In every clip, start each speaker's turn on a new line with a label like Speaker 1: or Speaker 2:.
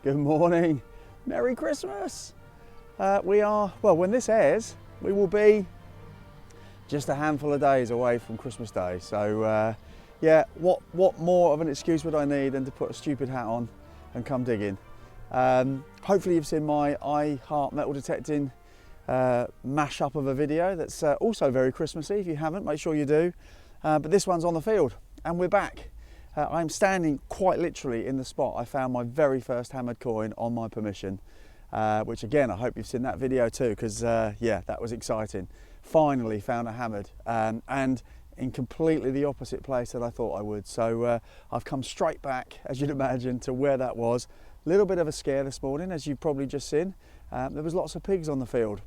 Speaker 1: Good morning. Merry Christmas. Well, when this airs, we will be just a handful of days away from Christmas Day. So yeah, what more of an excuse would I need than to put a stupid hat on and come digging? Hopefully you've seen my I Heart Metal Detecting mash-up of a video that's also very Christmassy. If you haven't, make sure you do. But this one's on the field and we're back. I'm standing quite literally in the spot I found my very first hammered coin on my permission, which again, I hope you've seen that video too, because yeah, that was exciting. Finally found a hammered, and in completely the opposite place that I thought I would. So I've come straight back, as you'd imagine, to where that was. A little bit of a scare this morning, as you've probably just seen. There was lots of pigs on the field.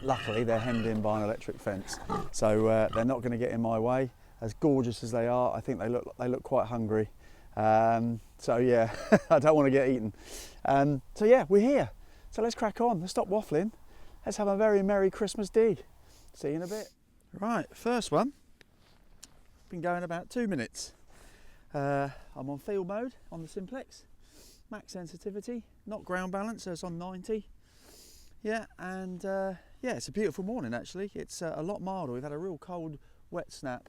Speaker 1: Luckily, they're hemmed in by an electric fence, so they're not going to get in my way. As gorgeous as they are, I think they look quite hungry. So yeah, I don't want to get eaten. So yeah, we're here. So let's crack on. Let's stop waffling. Let's have a very Merry Christmas dig. See you in a bit. Right, first one. Been going about 2 minutes. I'm on field mode on the Simplex. Max sensitivity, not ground balance, so it's on 90. Yeah, and yeah, it's a beautiful morning actually. It's a lot milder. We've had a real cold, wet snap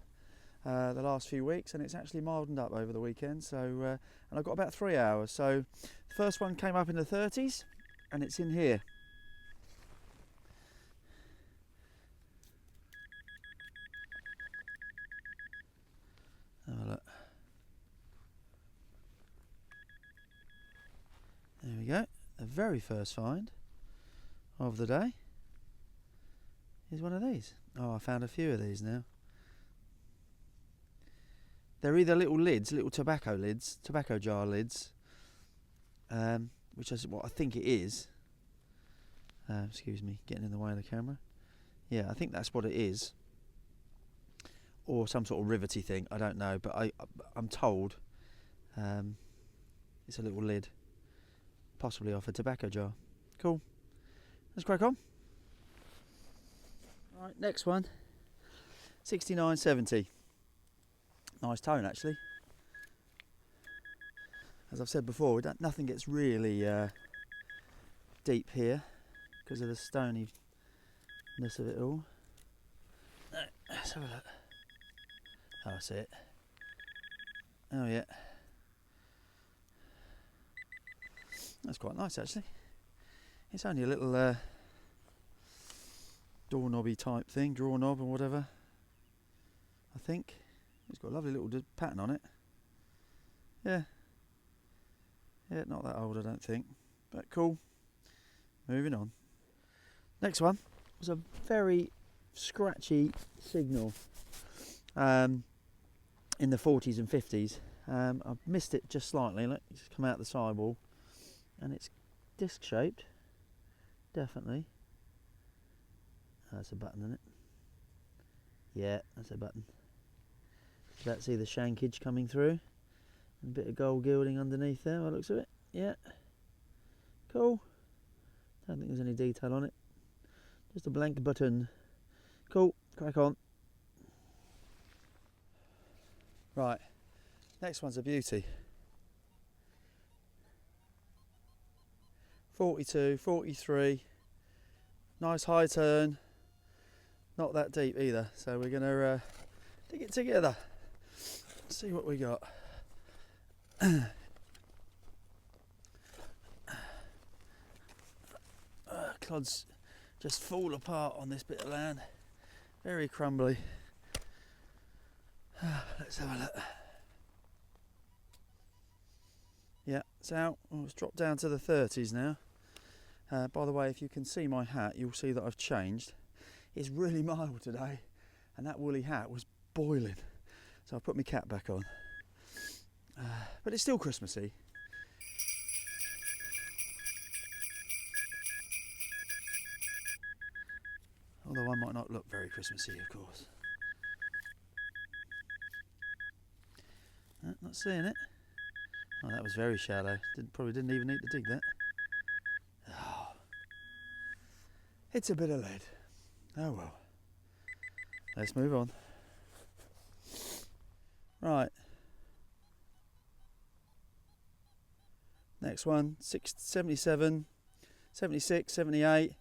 Speaker 1: the last few weeks, and it's actually mildened up over the weekend. So, and I've got about 3 hours. So, the first one came up in the 30s, and it's in here. Have a look. There we go. The very first find of the day is one of these. Oh, I found a few of these now. They're either little lids, little tobacco jar lids, which is what I think it is. Excuse me, getting in the way of the camera. Yeah, I think that's what it is. Or some sort of rivety thing, I don't know, but I'm told it's a little lid, possibly off a tobacco jar. Cool. Let's crack on. Right, next one. 69.70. Nice tone actually. As I've said before, nothing gets really deep here because of the stoniness of it all. Let's have a look. Oh, I see it. Oh yeah. That's quite nice actually. It's only a little doorknobby type thing, draw knob or whatever, I think. It's got a lovely little pattern on it. Yeah. Yeah, not that old I don't think, but cool. Moving on. Next one was a very scratchy signal in the 40s and 50s. I've missed it just slightly. Look, it's come out the sidewall and it's disc shaped, definitely. That's a button, isn't it? Yeah, that's a button. Let's see the shankage coming through. And a bit of gold gilding underneath there, by the looks of it. Yeah. Cool. Don't think there's any detail on it. Just a blank button. Cool. Crack on. Right. Next one's a beauty. 42, 43. Nice high turn. Not that deep either. So we're going to dig it together. See what we got. Clods just fall apart on this bit of land. Very crumbly. Let's have a look. Yeah, it's out. Oh, it's dropped down to the 30s now. By the way, if you can see my hat, you'll see that I've changed. It's really mild today, and that woolly hat was boiling. So I put my cap back on. But it's still Christmassy. Although I might not look very Christmassy, of course. Not seeing it. Oh, that was very shallow. Probably didn't even need to dig that. Oh. It's a bit of lead. Oh well. Let's move on. Right. next one, 77, 76, 78.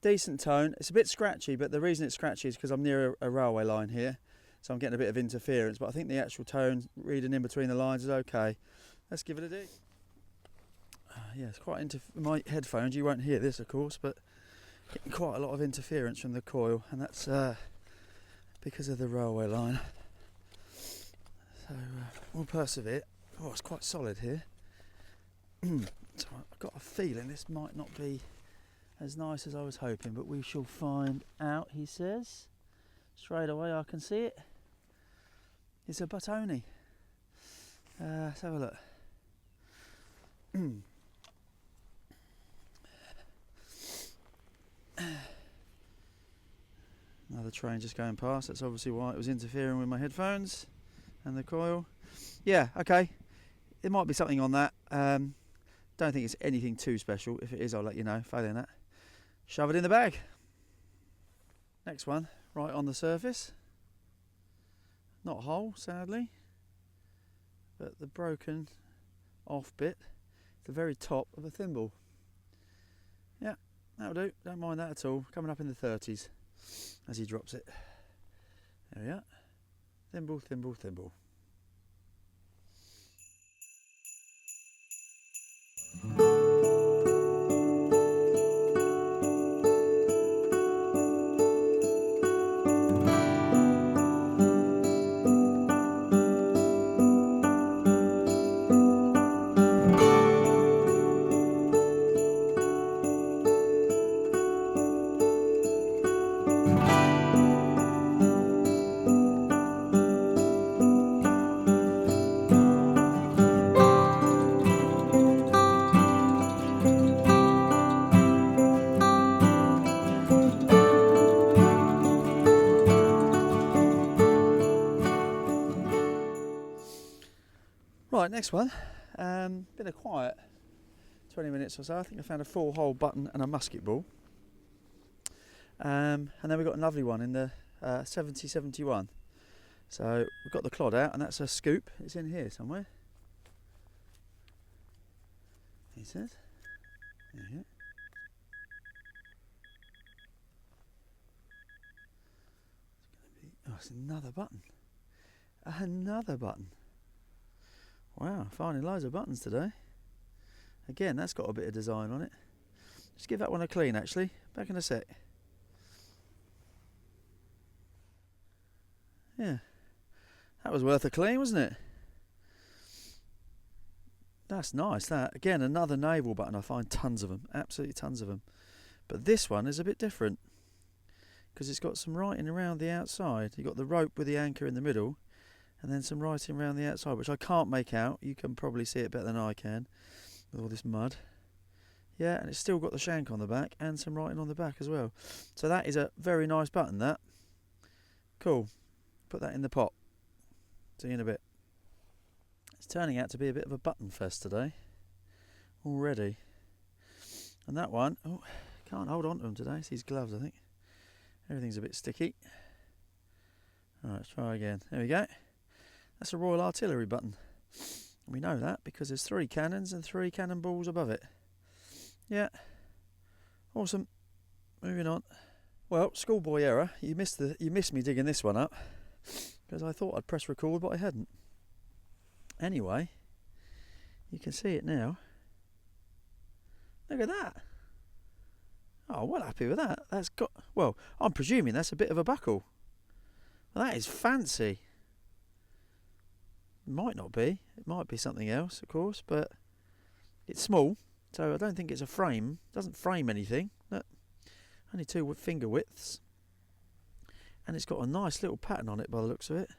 Speaker 1: Decent tone. It's a bit scratchy, but the reason it's scratchy is because I'm near a railway line here, so I'm getting a bit of interference, but I think the actual tone reading in between the lines is okay. Let's give it a dig. Yeah, it's quite into my headphones. You won't hear this, of course, but getting quite a lot of interference from the coil, and that's because of the railway line. So we'll persevere. Oh, it's quite solid here. So I've got a feeling this might not be as nice as I was hoping, but we shall find out, he says. Straight away I can see it. It's a Buttoni. Let's have a look. Another train just going past. That's obviously why it was interfering with my headphones and the coil. Yeah, okay. There might be something on that. Don't think it's anything too special. If it is, I'll let you know. Failing that, shove it in the bag. Next one, right on the surface. Not a hole, sadly, but the broken off bit, the very top of a thimble. Yeah, that'll do. Don't mind that at all. Coming up in the 30s as he drops it. There we are. Thimble, thimble, thimble. Right, next one. Been a quiet 20 minutes or so. I think I found a 4-hole button and a musket ball. And then we've got a lovely one in the 7071. So we've got the clod out, and that's a scoop. It's in here somewhere. He says. There you go. Oh, it's another button. Another button. Wow, finding loads of buttons today. Again, that's got a bit of design on it. Just give that one a clean, actually. Back in a sec. Yeah, that was worth a clean, wasn't it? That's nice, that. Again, another naval button. I find tons of them, absolutely tons of them. But this one is a bit different because it's got some writing around the outside. You've got the rope with the anchor in the middle, and then some writing around the outside, which I can't make out. You can probably see it better than I can with all this mud. Yeah, and it's still got the shank on the back and some writing on the back as well. So that is a very nice button, that. Cool. Put that in the pot. See you in a bit. It's turning out to be a bit of a button fest today already. And that one, oh, can't hold on to them today. It's these gloves, I think. Everything's a bit sticky. Alright, let's try again. There we go. That's a Royal Artillery button. We know that because there's 3 cannons and 3 cannonballs above it. Yeah. Awesome. Moving on. Well, schoolboy error. You missed me digging this one up because I thought I'd press record, but I hadn't. Anyway, you can see it now. Look at that. Oh, well happy with that. That's got, well, I'm presuming that's a bit of a buckle. Well, that is fancy. Might not be. It might be something else, of course, but it's small, so I don't think it's a frame. It doesn't frame anything. Look, only 2 finger widths. And it's got a nice little pattern on it by the looks of it.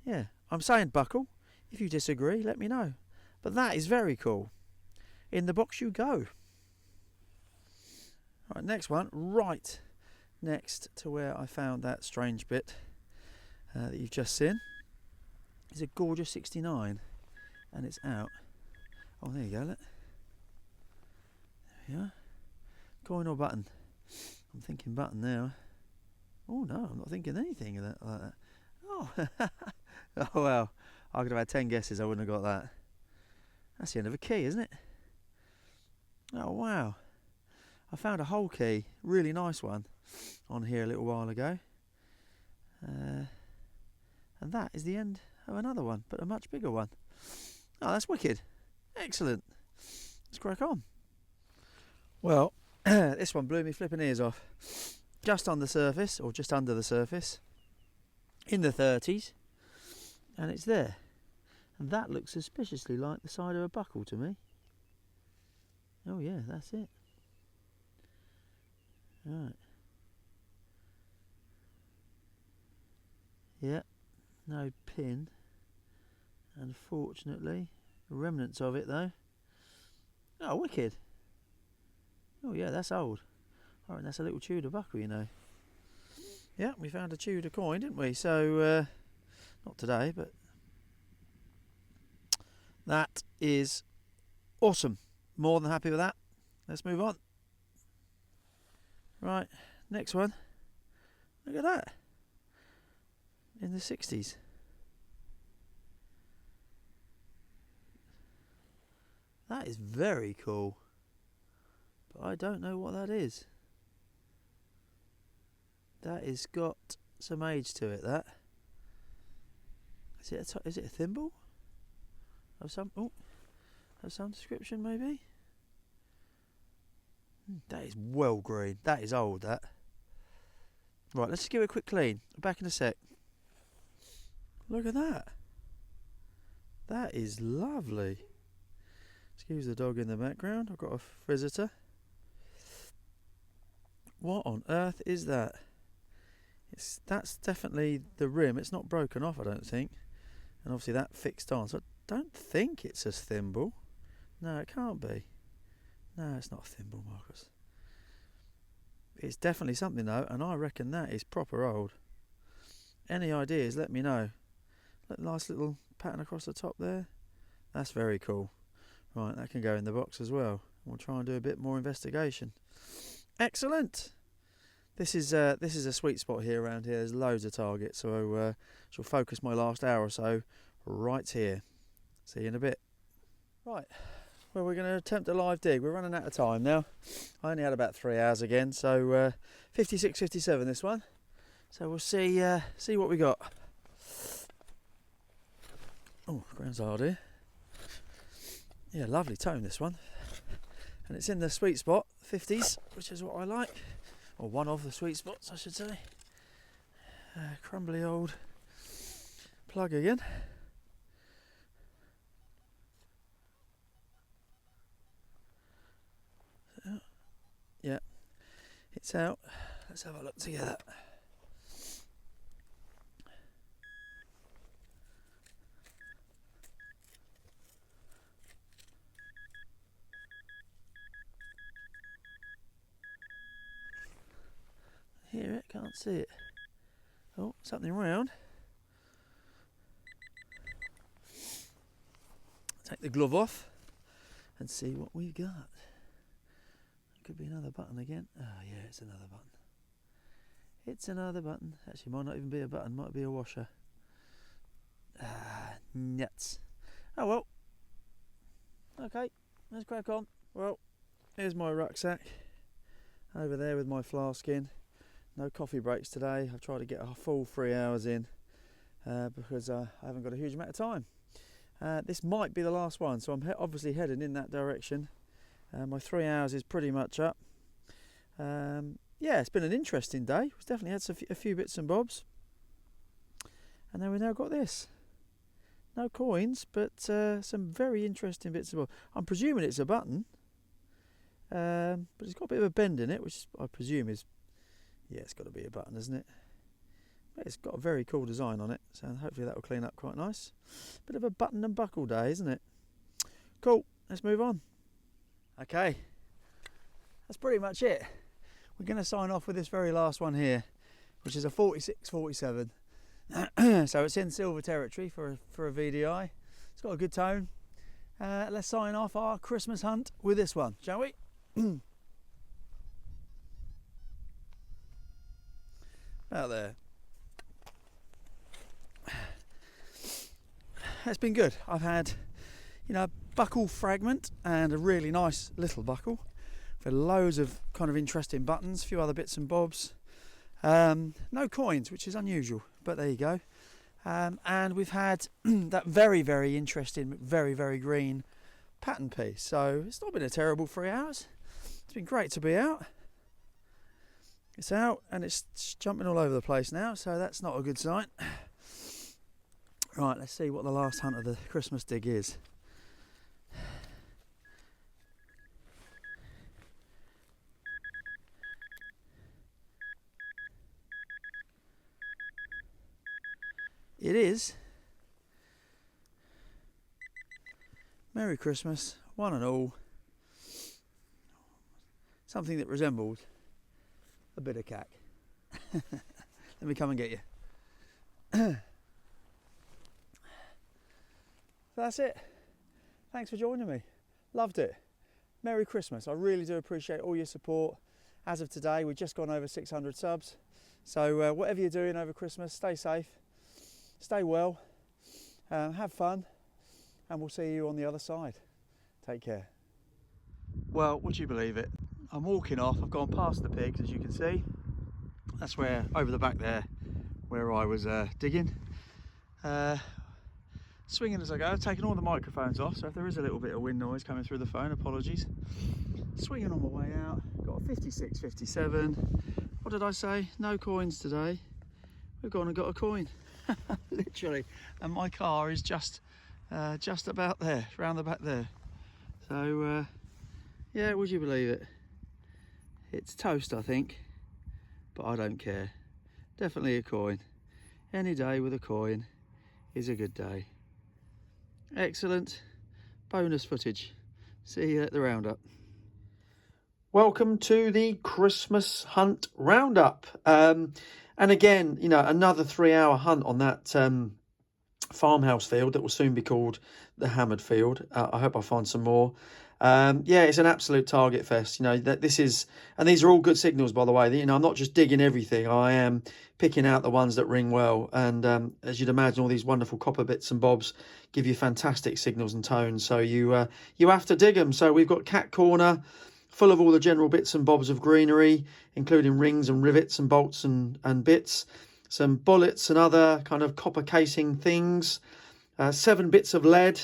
Speaker 1: Yeah, I'm saying buckle. If you disagree, let me know. But that is very cool. In the box you go. Right, next one. Right next to where I found that strange bit that you've just seen. It's a gorgeous 69, and it's out. Oh, there you go, look. There we are. Coin or button? I'm thinking button now. Oh no, I'm not thinking anything of that, like that. Oh, oh well, I could have had 10 guesses, I wouldn't have got that. That's the end of a key, isn't it? Oh wow. I found a whole key, really nice one, on here a little while ago. And that is the end of another one, but a much bigger one. Oh, that's wicked. Excellent. Let's crack on. Well, this one blew me flipping ears off. Just on the surface, or just under the surface, in the 30s, and it's there. And that looks suspiciously like the side of a buckle to me. Oh yeah, that's it. Right. Yeah, no pin, unfortunately. Remnants of it though. Oh, wicked. Oh yeah, that's old. I reckon that's a little Tudor buckle, you know. Yeah, we found a Tudor coin, didn't we? So, not today, but that is awesome. More than happy with that. Let's move on. Right, next one. Look at that. In the 60s. That is very cool. But I don't know what that is. That has got some age to it, that. Is it a thimble? Of some description maybe? That is well green. That is old, that. Right, let's just give it a quick clean. Back in a sec. Look at that. That is lovely. Excuse the dog in the background. I've got a visitor. What on earth is that? That's definitely the rim. It's not broken off, I don't think. And obviously that fixed on. So I don't think it's a thimble. No, it can't be. No, it's not a thimble, Marcus. It's definitely something though, and I reckon that is proper old. Any ideas, let me know. Nice little pattern across the top there. That's very cool. Right, that can go in the box as well. We'll try and do a bit more investigation. Excellent. This is a sweet spot here around here. There's loads of targets, so shall focus my last hour or so right here. See you in a bit. Right. Well, we're going to attempt a live dig. We're running out of time now. I only had about 3 hours again, so 56, 57 this one. So we'll see what we got. Oh, ground's hard here. Yeah, lovely tone this one. And it's in the sweet spot, 50s, which is what I like. Or one of the sweet spots, I should say. Crumbly old plug again. Yeah, it's out. Let's have a look together. Hear it, can't see it. Oh, something round. Take the glove off and see what we've got. Could be another button again. Oh yeah, it's another button. It's another button. Actually, might not even be a button, might be a washer. Ah, nuts. Oh well. Okay, let's crack on. Well, here's my rucksack. Over there with my flask in. No coffee breaks today. I've tried to get a full 3 hours in because I haven't got a huge amount of time. This might be the last one, so I'm obviously heading in that direction. My 3 hours is pretty much up. Yeah, it's been an interesting day. We've definitely had a few bits and bobs. And then we've now got this. No coins, but some very interesting bits and bobs. I'm presuming it's a button. But it's got a bit of a bend in it, which I presume is... Yeah, it's got to be a button, isn't it? But it's got a very cool design on it, so hopefully that will clean up quite nice. Bit of a button and buckle day, isn't it? Cool, let's move on. Okay, that's pretty much it. We're going to sign off with this very last one here, which is a 46-47. So it's in silver territory for a VDI. It's got a good tone. Let's sign off our Christmas hunt with this one, shall we? Out there. It's been good. I've had, buckle fragment and a really nice little buckle with loads of kind of interesting buttons, a few other bits and bobs. No coins, which is unusual, but there you go. And we've had that very, very interesting, very, very green pattern piece. So it's not been a terrible 3 hours. It's been great to be out. It's out and it's jumping all over the place now, so that's not a good sign. Right, let's see what the last hunt of the Christmas dig is. It is Merry Christmas, one and all. Something that resembled a bit of cack. Let me come and get you. So that's it. Thanks for joining me. Loved it. Merry Christmas. I really do appreciate all your support. As of today, we've just gone over 600 subs. So whatever you're doing over Christmas, stay safe, stay well, have fun, and we'll see you on the other side. Take care. Well, would you believe it? I'm walking off. I've gone past the pigs, as you can see. That's where, over the back there, where I was digging. Swinging as I go, taking all the microphones off, so if there is a little bit of wind noise coming through the phone, apologies. Swinging on my way out, got a 56, 57. What did I say? No coins today. We've gone and got a coin, literally. And my car is just about there, round the back there. So, yeah, would you believe it? It's toast, I think, but I don't care. Definitely a coin. Any day with a coin is a good day. Excellent bonus footage. See you at the roundup. Welcome to the Christmas hunt roundup. And again, you know, another 3 hour hunt on that farmhouse field that will soon be called the Hammered Field. I hope I find some more. Yeah, it's an absolute target fest. You know, that this is, and these are all good signals, by the way. You know, I'm not just digging everything. I am picking out the ones that ring well. And as you'd imagine, all these wonderful copper bits and bobs give you fantastic signals and tones. So you have to dig them. So we've got Cat Corner, full of all the general bits and bobs of greenery, including rings and rivets and bolts and bits, some bullets and other kind of copper casing things, 7 bits of lead.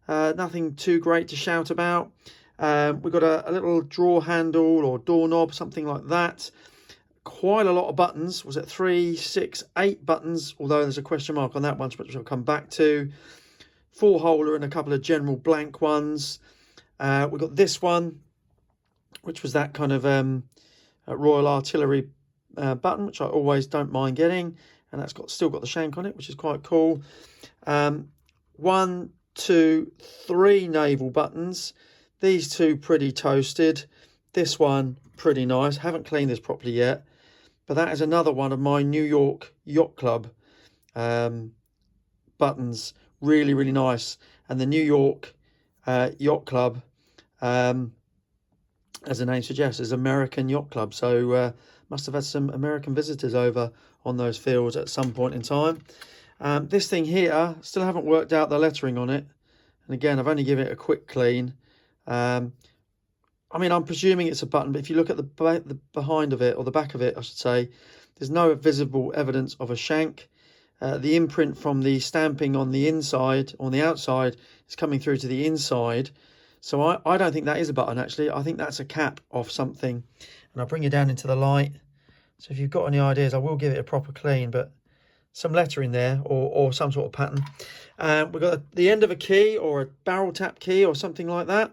Speaker 1: Nothing too great to shout about. We've got a little drawer handle or doorknob, something like that. Quite a lot of buttons. Was it 3, 6, 8 buttons? Although there's a question mark on that one, which I'll come back to. 4-holer and a couple of general blank ones. We've got this one, which was that kind of Royal Artillery button, which I always don't mind getting. And that's still got the shank on it, which is quite cool. 1, 2, 3 naval buttons. These 2 pretty toasted. This one pretty nice. Haven't cleaned this properly yet, but that is another one of my New York Yacht Club buttons. Really, really nice. And the New York Yacht Club, as the name suggests, is American Yacht Club. So must have had some American visitors over on those fields at some point in time. This thing here, still haven't worked out the lettering on it. And again, I've only given it a quick clean. I mean, I'm presuming it's a button, but if you look at the behind of it, or the back of it, I should say, there's no visible evidence of a shank. The imprint from the stamping on the inside, on the outside, is coming through to the inside. So I don't think that is a button, actually. I think that's a cap off something. And I'll bring you down into the light. So if you've got any ideas, I will give it a proper clean, but some lettering there, or some sort of pattern. We've got the end of a key or a barrel tap key or something like that.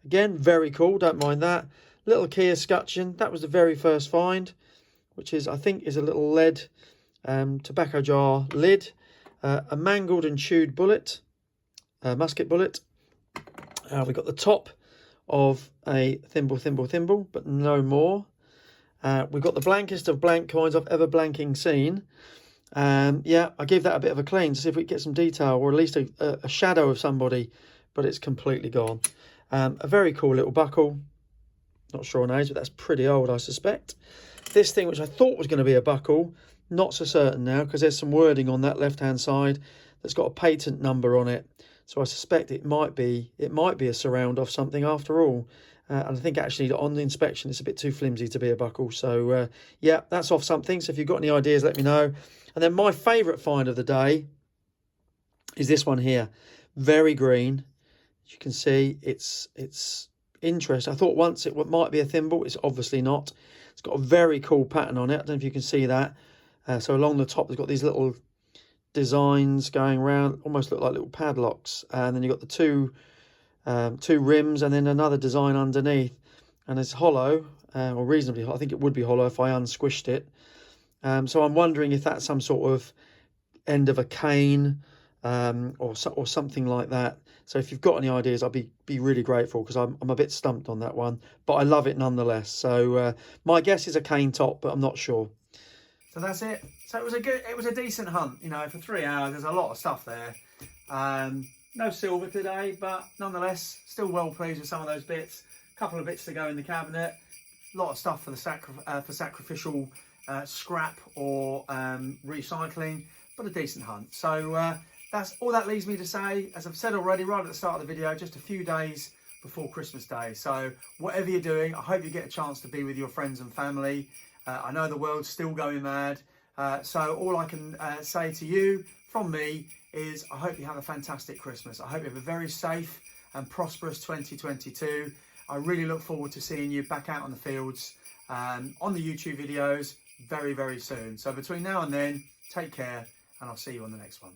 Speaker 1: Again, very cool, don't mind that. Little key escutcheon, that was the very first find, which is, I think, is a little lead tobacco jar lid. A mangled and chewed bullet, musket bullet. We've got the top of a thimble, but no more. We've got the blankest of blank coins I've ever blanking seen. Yeah, I gave that a bit of a clean to see if we can get some detail, or at least a shadow of somebody, but it's completely gone. A very cool little buckle. Not sure on age, but that's pretty old, I suspect. This thing, which I thought was going to be a buckle, not so certain now, because there's some wording on that left-hand side that's got a patent number on it.
Speaker 2: So I suspect it might be a surround off something after all. And I think actually on the inspection it's a bit too flimsy to be a buckle. So yeah, that's off something. So if you've got any ideas, let me know. And then my favourite find of the day is this one here. Very green. As you can see, it's interesting. I thought once it might be a thimble. It's obviously not. It's got a very cool pattern on it. I don't know if you can see that. So along the top, it's got these little designs going around, almost look like little padlocks. And then you've got the two rims and then another design underneath. And it's hollow, or reasonably hollow. I think it would be hollow if I unsquished it. So I'm wondering if that's some sort of end of a cane or something like that. So if you've got any ideas, I'd be really grateful, because I'm a bit stumped on that one, but I love it nonetheless. So my guess is a cane top, but I'm not sure. So that's it. So it was a decent hunt, you know, for 3 hours. There's a lot of stuff there. No silver today, but nonetheless, still well pleased with some of those bits. A couple of bits to go in the cabinet. A lot of stuff for the sacrificial scrap or recycling, but a decent hunt. So that's all that leaves me to say. As I've said already right at the start of the video, just a few days before Christmas Day. So whatever you're doing, I hope you get a chance to be with your friends and family. I know the world's still going mad. So all I can say to you from me is I hope you have a fantastic Christmas. I hope you have a very safe and prosperous 2022. I really look forward to seeing you back out on the fields on the YouTube videos very, very soon. So between now and then, take care, and I'll see you on the next one.